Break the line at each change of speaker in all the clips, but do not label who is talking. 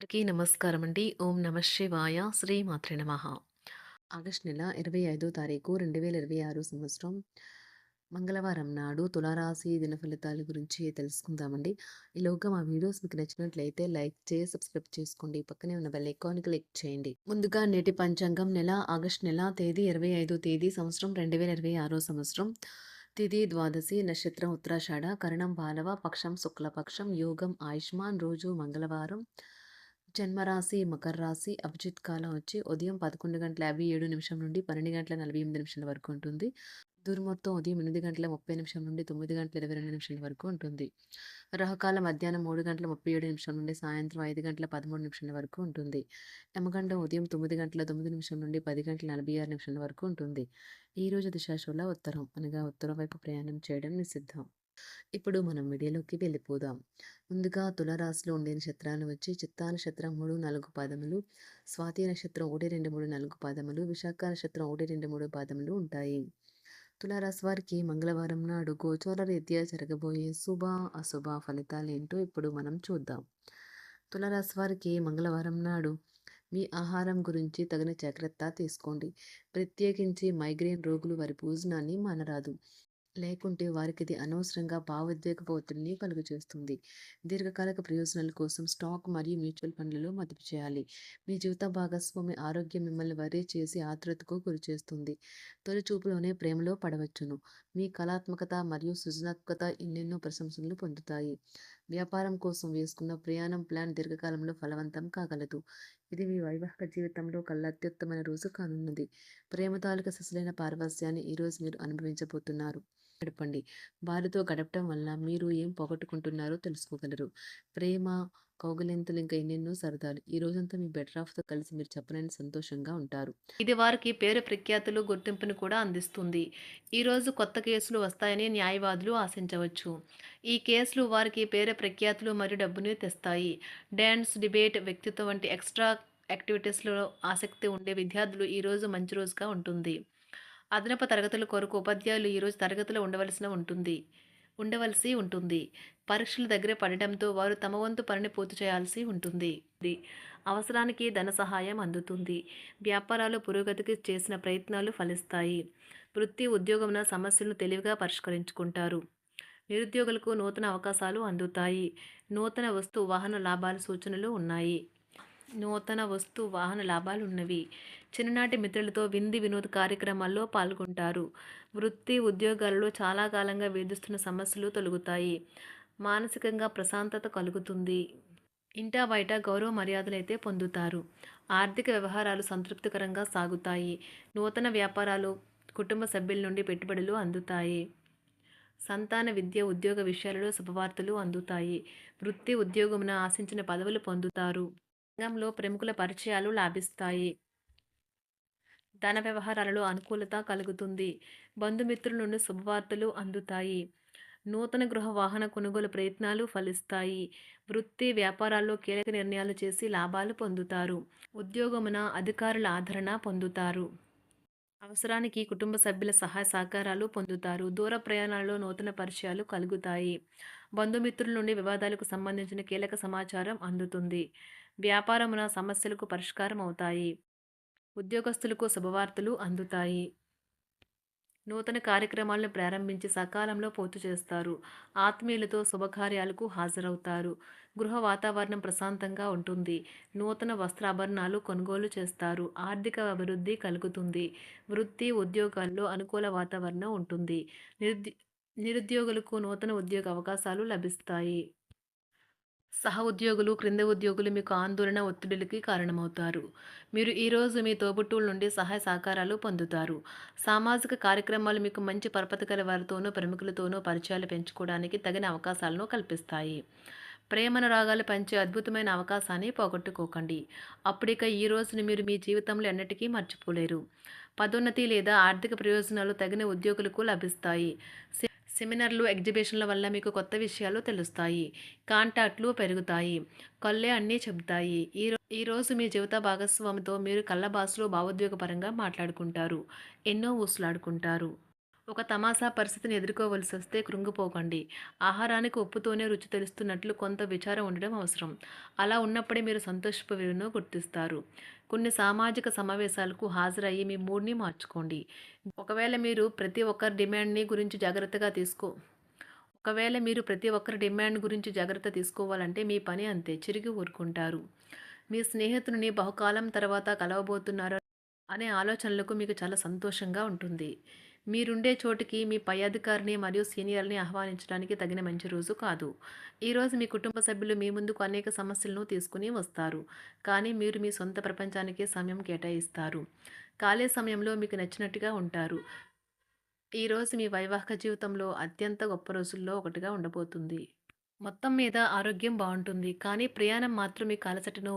అందరికీ నమస్కారం అండి. ఓం నమ శివాయ. శ్రీమాత్రే నమః. ఆగస్టు నెల 25వ తారీఖు 2026 సంవత్సరం మంగళవారం నాడు తులారాశి దిన ఫలితాల గురించి తెలుసుకుందామండి. ఈలోగా మా వీడియోస్ మీకు నచ్చినట్లయితే లైక్ చేసి సబ్స్క్రైబ్ చేసుకోండి. పక్కనే ఉన్న బెల్ ఐకాన్ క్లిక్ చేయండి. ముందుగా నేటి పంచాంగం ఆగస్టు నెల తేదీ 25 తేదీ సంవత్సరం 2026 సంవత్సరం. తిథి ద్వాదశి, నక్షత్రం ఉత్తరాషాఢ, కరణం బాలవ, పక్షం శుక్లపక్షం, యోగం ఆయుష్మాన్, రోజు మంగళవారం. జన్మరాశి మకర రాశి. అభిజిత్ కాలం వచ్చి ఉదయం 11:57 నుండి 12:48 వరకు ఉంటుంది. దుర్ముహూర్తం ఉదయం 8:30 నుండి 9:22 వరకు ఉంటుంది. రాహుకాలం మధ్యాహ్నం 3:37 నుండి సాయంత్రం 5:13 వరకు ఉంటుంది. యమగండం ఉదయం 9:09 నుండి 10:46 వరకు ఉంటుంది. ఈ రోజు దిశాశూల ఉత్తరం అనగా ఉత్తరం వైపు ప్రయాణం చేయడం నిషిద్ధం. ఇప్పుడు మనం వీడియోలోకి వెళ్ళిపోదాం. ముందుగా తులారాశిలో ఉండే నక్షత్రాలు వచ్చి చిత్తా నక్షత్రం 3, 4 పాదములు, స్వాతి నక్షత్రం 1, 2, 3, 4 పాదములు, విశాఖ నక్షత్రం 1, 2, 3 పాదములు ఉంటాయి. తులారాశి వారికి మంగళవారం నాడు గోచార రీత్యా జరగబోయే శుభ అశుభ ఫలితాలు ఏంటో ఇప్పుడు మనం చూద్దాం. తులారాశి వారికి మంగళవారం నాడు మీ ఆహారం గురించి తగిన జాగ్రత్త తీసుకోండి. ప్రత్యేకించి మైగ్రేన్ రోగులు వారి భోజనాన్ని మానరాదు. లేకుంటే వారికిది అనవసరంగా భావోద్వేగపు ఒత్తిడిని కలుగజేస్తుంది. దీర్ఘకాలిక ప్రయోజనాల కోసం స్టాక్ మరియు మ్యూచువల్ ఫండ్లలో మదుపు చేయాలి. మీ జీవిత భాగస్వామి ఆరోగ్యం మిమ్మల్ని వరీ చేసి ఆతృతకు గురిచేస్తుంది. తొలి చూపులోనే ప్రేమలో పడవచ్చును. మీ కళాత్మకత మరియు సృజనాత్మకత ఎన్నెన్నో ప్రశంసలు పొందుతాయి. వ్యాపారం కోసం వేసుకున్న ప్రయాణం ప్లాన్ దీర్ఘకాలంలో ఫలవంతం కాగలదు. ఇది మీ వైవాహిక జీవితంలో కల్లా అత్యుత్తమైన రోజు కానున్నది. ప్రేమ తాలూకు ససలైన పారవస్యాన్ని ఈరోజు మీరు అనుభవించబోతున్నారు. గడపండి. వారితో గడపటం వల్ల మీరు ఏం పోగొట్టుకుంటున్నారో తెలుసుకోగలరు. ప్రేమ, కౌగిలింతలు ఇంకా ఎన్నెన్నో సరదాలు. ఈ రోజంతా మీ బెటర్ హాఫ్‌తో కలిసి మీరు చెప్పలేని సంతోషంగా ఉంటారు. ఇది వారికి పేరు ప్రఖ్యాతులు, గుర్తింపును కూడా అందిస్తుంది. ఈరోజు కొత్త కేసులు వస్తాయని న్యాయవాదులు ఆశించవచ్చు. ఈ కేసులు వారికి పేరు ప్రఖ్యాతులు మరియు డబ్బుని తెస్తాయి. డాన్స్, డిబేట్, వ్యక్తిత్వం వంటి ఎక్స్‌ట్రా యాక్టివిటీస్‌లో ఆసక్తి ఉండే విద్యార్థులు ఈరోజు మంచి రోజుగా ఉంటుంది. అదనపు తరగతుల కొరకు ఉపాధ్యాయులు ఈరోజు తరగతిలో ఉండవలసి ఉంటుంది. పరీక్షలు దగ్గర పడడంతో వారు తమ వంతు పనిని పూర్తి చేయాల్సి ఉంటుంది. అవసరానికి ధన సహాయం అందుతుంది. వ్యాపారాలు పురోగతికి చేసిన ప్రయత్నాలు ఫలిస్తాయి. వృత్తి ఉద్యోగమున సమస్యలను తెలివిగా పరిష్కరించుకుంటారు. నిరుద్యోగులకు నూతన అవకాశాలు అందుతాయి. నూతన వస్తు వాహన లాభాల సూచనలు ఉన్నాయి. నూతన వస్తు వాహన లాభాలున్నవి. చిన్ననాటి మిత్రులతో వినోద కార్యక్రమాల్లో పాల్గొంటారు. వృత్తి ఉద్యోగాలలో చాలా కాలంగా వేధిస్తున్న సమస్యలు తొలగుతాయి. మానసికంగా ప్రశాంతత కలుగుతుంది. ఇంటా బయట గౌరవ మర్యాదలైతే పొందుతారు. ఆర్థిక వ్యవహారాలు సంతృప్తికరంగా సాగుతాయి. నూతన వ్యాపారాలు, కుటుంబ సభ్యుల నుండి పెట్టుబడులు అందుతాయి. సంతాన విద్య, ఉద్యోగ విషయాలలో శుభవార్తలు అందుతాయి. వృత్తి ఉద్యోగమున ఆశించిన పదవులు పొందుతారు. రంగంలో ప్రముఖుల పరిచయాలు లాభిస్తాయి. ధన వ్యవహారాలలో అనుకూలత కలుగుతుంది. బంధుమిత్రుల నుండి శుభవార్తలు అందుతాయి. నూతన గృహ వాహన కొనుగోలు ప్రయత్నాలు ఫలిస్తాయి. వృత్తి వ్యాపారాల్లో కీలక నిర్ణయాలు చేసి లాభాలు పొందుతారు. ఉద్యోగమున అధికారుల ఆదరణ పొందుతారు. అవసరానికి కుటుంబ సభ్యుల సహాయ సహకారాలు పొందుతారు. దూర ప్రయాణాలలో నూతన పరిచయాలు కలుగుతాయి. బంధుమిత్రుల నుండి వివాదాలకు సంబంధించిన కీలక సమాచారం అందుతుంది. వ్యాపారమున సమస్యలకు పరిష్కారం అవుతాయి. ఉద్యోగస్తులకు శుభవార్తలు అందుతాయి. నూతన కార్యక్రమాలను ప్రారంభించి సకాలంలో పూర్తి చేస్తారు. ఆత్మీయులతో శుభకార్యాలకు హాజరవుతారు. గృహ వాతావరణం ప్రశాంతంగా ఉంటుంది. నూతన వస్త్రాభరణాలు కొనుగోలు చేస్తారు. ఆర్థిక అభివృద్ధి కలుగుతుంది. వృత్తి ఉద్యోగాల్లో అనుకూల వాతావరణం ఉంటుంది. నిరుద్యోగులకు నూతన ఉద్యోగ అవకాశాలు లభిస్తాయి. సహ ఉద్యోగులు, క్రింద ఉద్యోగులు మీకు ఆందోళన, ఒత్తిడిలకి కారణమవుతారు. మీరు ఈరోజు మీ తోబుట్టువుల నుండి సహాయ సహకారాలు పొందుతారు. సామాజిక కార్యక్రమాలు మీకు మంచి పరపతి గల వారితోనూ, ప్రముఖులతోనూ పరిచయాలు పెంచుకోవడానికి తగిన అవకాశాలను కల్పిస్తాయి. ప్రేమానురాగాలు పంచే అద్భుతమైన అవకాశాన్ని పోగొట్టుకోకండి. అప్పుడిక ఈ రోజుని మీరు మీ జీవితంలో ఎన్నటికీ మర్చిపోలేరు. పదోన్నతి లేదా ఆర్థిక ప్రయోజనాలు తగిన ఉద్యోగులకు లభిస్తాయి. సెమినార్లు, ఎగ్జిబిషన్ల వల్ల మీకు కొత్త విషయాలు తెలుస్తాయి. కాంటాక్ట్లు పెరుగుతాయి. కళ్ళే అన్నీ చెబుతాయి. ఈరోజు మీ జీవిత భాగస్వామితో మీరు కళ్ళ భాషలో భావోద్వేగపరంగా మాట్లాడుకుంటారు. ఎన్నో ఊసులాడుకుంటారు. ఒక తమాషా పరిస్థితిని ఎదుర్కోవలసొస్తే కృంగిపోకండి. ఆహారానికి ఉప్పుతోనే రుచి తెలుస్తున్నట్లు కొంత విచారం ఉండడం అవసరం. అలా ఉన్నప్పుడే మీరు సంతోషపు విలువను గుర్తిస్తారు. కొన్ని సామాజిక సమావేశాలకు హాజరయ్యి మీ మూడ్‌ని మార్చుకోండి. ఒకవేళ మీరు ప్రతి ఒక్కరి డిమాండ్‌ని గురించి జాగ్రత్తగా తీసుకో ఒకవేళ మీరు ప్రతి ఒక్కరి డిమాండ్ గురించి జాగ్రత్త తీసుకోవాలంటే మీ పని అంతే. చిరిగి ఊరుకుంటారు. మీ స్నేహితుడిని బహుకాలం తర్వాత కలవబోతున్నారు అనే ఆలోచనలకు మీకు చాలా సంతోషంగా ఉంటుంది. మీరుండే చోటికి మీ పై అధికారిని మరియు సీనియర్‌ని ఆహ్వానించడానికి తగిన మంచి రోజు కాదు. ఈరోజు మీ కుటుంబ సభ్యులు మీ ముందుకు అనేక సమస్యలను తీసుకుని వస్తారు. కానీ మీరు మీ సొంత ప్రపంచానికే సమయం కేటాయిస్తారు. ఖాళీ సమయంలో మీకు నచ్చినట్టుగా ఉంటారు. ఈరోజు మీ వైవాహిక జీవితంలో అత్యంత గొప్ప రోజుల్లో ఒకటిగా ఉండబోతుంది. మొత్తం మీద ఆరోగ్యం బావుంటుంది. కానీ ప్రయాణం మాత్రం మీకు అలసటను,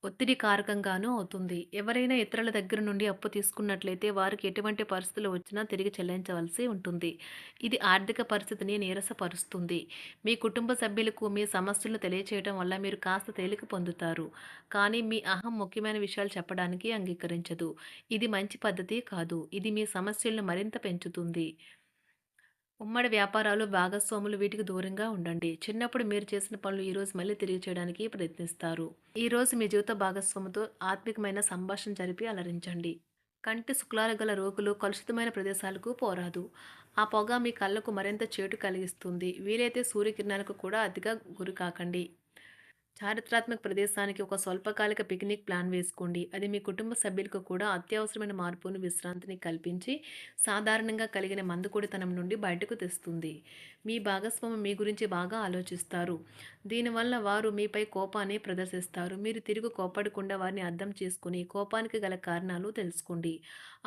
ఒత్తిడి కారకంగానూ అవుతుంది. ఎవరైనా ఇతరుల దగ్గర నుండి అప్పు తీసుకున్నట్లయితే వారికి ఎటువంటి పరిస్థితులు వచ్చినా తిరిగి చెల్లించవలసి ఉంటుంది. ఇది ఆర్థిక పరిస్థితిని నీరసపరుస్తుంది. మీ కుటుంబ సభ్యులకు మీ సమస్యలను తెలియచేయడం వల్ల మీరు కాస్త తేలిక పొందుతారు. కానీ మీ అహం ముఖ్యమైన విషయాలు చెప్పడానికి అంగీకరించదు. ఇది మంచి పద్ధతి కాదు. ఇది మీ సమస్యలను మరింత పెంచుతుంది. ఉమ్మడి వ్యాపారాలు, భాగస్వాములు వీటికి దూరంగా ఉండండి. చిన్నప్పుడు మీరు చేసిన పనులు ఈరోజు మళ్ళీ తిరిగి చేయడానికి ప్రయత్నిస్తారు. ఈరోజు మీ జీవిత భాగస్వామితో ఆత్మికమైన సంభాషణ జరిపి అలరించండి. కంటి శుక్లాలు గల రోగులు కలుషితమైన ప్రదేశాలకు పోరాదు. ఆ పొగ మీ కళ్ళకు మరింత చేటు కలిగిస్తుంది. వీలైతే సూర్యకిరణాలకు కూడా అతిగా గురికాకండి. చారిత్రాత్మక ప్రదేశానికి ఒక స్వల్పకాలిక పిక్నిక్ ప్లాన్ వేసుకోండి. అది మీ కుటుంబ సభ్యులకు కూడా అత్యవసరమైన మార్పును, విశ్రాంతిని కల్పించి సాధారణంగా కలిగిన మందుకొడితనం నుండి బయటకు తెస్తుంది. మీ భాగస్వామి మీ గురించి బాగా ఆలోచిస్తారు. దీనివల్ల వారు మీపై కోపాన్ని ప్రదర్శిస్తారు. మీరు తిరిగి కోప్పడకుండా వారిని అర్థం చేసుకుని కోపానికి గల కారణాలు తెలుసుకోండి.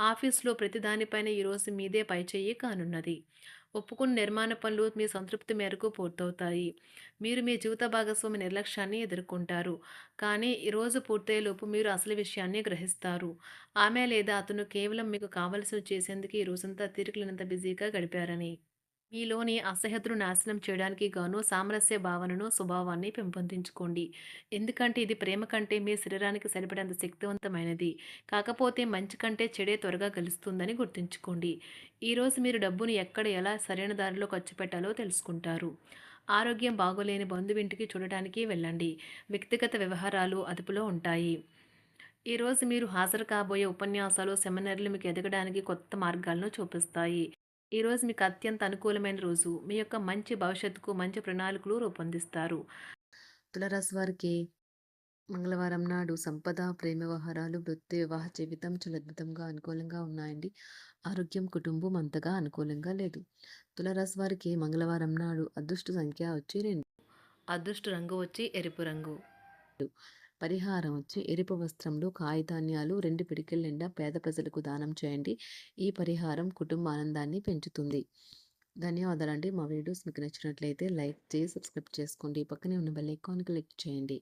ఆఫీస్‌లో ప్రతి దానిపైన ఈరోజు మీదే పైచేయి కానున్నది. ఒప్పుకున్న నిర్మాణ పనులు మీ సంతృప్తి మేరకు పూర్తవుతాయి. మీరు మీ జీవిత భాగస్వామి నిర్లక్ష్యాన్ని ఎదుర్కొంటారు. కానీ ఈ రోజు పూర్తయ్యేలోపు మీరు అసలు విషయాన్ని గ్రహిస్తారు. ఆమె లేదా అతను కేవలం మీకు కావలసినవి చేసేందుకు ఈ రోజంతా తీరికలేనంత బిజీగా గడిపారని. మీలోని అసహ్యతను నాశనం చేయడానికి గాను సామరస్య భావనను, స్వభావాన్ని పెంపొందించుకోండి. ఎందుకంటే ఇది ప్రేమ కంటే మీ శరీరానికి సరిపడేంత శక్తివంతమైనది. కాకపోతే మంచి కంటే చెడే త్వరగా గెలుస్తుందని గుర్తుంచుకోండి. ఈరోజు మీరు డబ్బును ఎక్కడ, ఎలా సరైన దారిలో ఖర్చు పెట్టాలో తెలుసుకుంటారు. ఆరోగ్యం బాగోలేని బంధువింటికి చూడటానికి వెళ్ళండి. వ్యక్తిగత వ్యవహారాలు అదుపులో ఉంటాయి. ఈరోజు మీరు హాజరు కాబోయే ఉపన్యాసాలు, సెమినార్లు మీకు ఎదగడానికి కొత్త మార్గాలను చూపిస్తాయి. ఈరోజు మీకు అత్యంత అనుకూలమైన రోజు. మీ యొక్క మంచి భవిష్యత్తుకు మంచి ప్రణాళికలు రూపొందిస్తారు. తులారాశి వారికి మంగళవారం నాడు సంపద, ప్రేమ వ్యవహారాలు, వృత్తి, వివాహ జీవితం చాలా అద్భుతంగా అనుకూలంగా ఉన్నాయండి. ఆరోగ్యం, కుటుంబం అంతగా అనుకూలంగా లేదు. తులారాశి వారికి మంగళవారం నాడు అదృష్ట సంఖ్య వచ్చి 2. అదృష్ట రంగు వచ్చి ఎరుపు రంగు. పరిహారం వచ్చి ఎరుపు వస్త్రంలో కాయధాన్యాలు 2 పిడికిల నిండా పేద ప్రజలకు దానం చేయండి. ఈ పరిహారం కుటుంబ ఆనందాన్ని పెంచుతుంది. ధన్యవాదాలండి. మా వీడియోస్ మీకు నచ్చినట్లయితే లైక్ చేసి సబ్స్క్రైబ్ చేసుకోండి. పక్కనే ఉన్న బెల్ ఐకాన్‌ని క్లిక్ చేయండి.